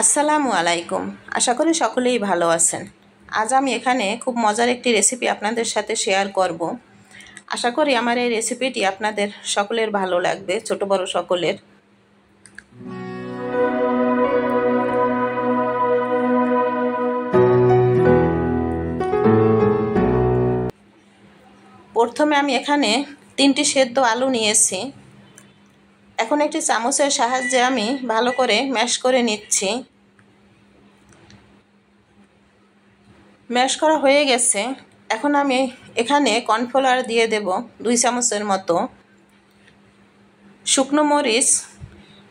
আসসালামু আলাইকুম। আশা করি সকলেই ভালো আছেন। আজ আমি এখানে খুব মজার একটি রেসিপি আপনাদের সাথে শেয়ার করব। আশা করি আমার এই রেসিপিটি আপনাদের সকলের ভালো লাগবে, ছোট বড় সকলের। প্রথমে আমি এখানে 3টি সেদ্ধ আলু নিয়েছি। এখন একটি চামচের সাহায্যে আমি ভালো করে ম্যাশ করে নিচ্ছি। ম্যাশ করা হয়ে গেছে। এখন আমি এখানে কর্নফ্লাওয়ার দিয়ে দেব 2 চামচের মতো। শুকনো মরিচ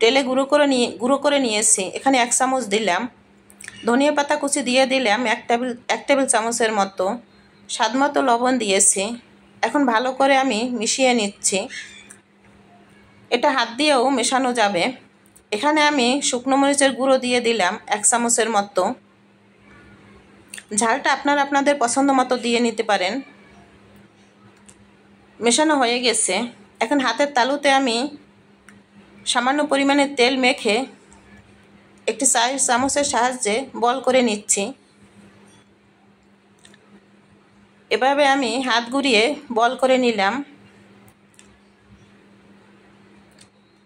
তেলে গুঁড়ো করে নিয়েছি, এখানে 1 চামচ দিলাম। ধনিয়া পাতা কুচি দিয়ে দিলাম 1 টেবিল চামচের মতো। স্বাদমতো লবণ দিয়েছি। এখন ভালো করে আমি মিশিয়ে নিচ্ছি। এটা হাত দিয়েও মেশানো যাবে। এখানে আমি শুকনো মরিচের গুঁড়ো দিয়ে দিলাম 1 চামচের মতো। ঝালটা আপনারা আপনাদের পছন্দ মতো দিয়ে নিতে পারেন। মেশানো হয়ে গেছে। এখন হাতের তালুতে আমি সামান্য পরিমাণে তেল মেখে একটি চায়ের চামচের সাহায্যে বল করে নিচ্ছি। এভাবে আমি হাত ঘুরিয়ে বল করে নিলাম।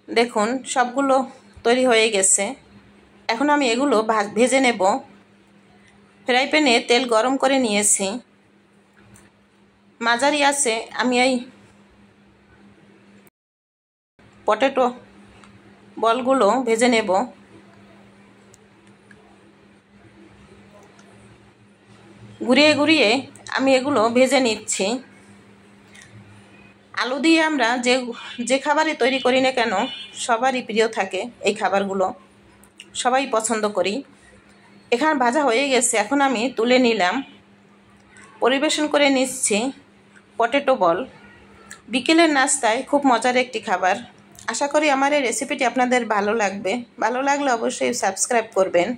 দেখুন সবগুলো তৈরি হয়ে গেছে। এখন আমি এগুলো ভেজে নেব। ফ্রাই প্যানে তেল গরম করে নিয়েছি। মাঝারি আছে আমি এই পটেটো বলগুলো ভেজে নেব। ঘুরিয়ে ঘুরিয়ে আমি এগুলো ভেজে নিচ্ছি। আলু দিয়ে আমরা যে খাবারই তৈরি করি না কেন সবারই প্রিয় থাকে এই খাবারগুলো, সবাই পছন্দ করি। এখানে ভাজা হয়ে গেছে। এখন আমি তুলে নিলাম, পরিবেশন করে নিচ্ছি পটেটো বল। বিকেলের নাস্তায় খুব মজার একটি খাবার। আশা করি আমার এই রেসিপিটি আপনাদের ভালো লাগবে। ভালো লাগলে অবশ্যই সাবস্ক্রাইব করবেন।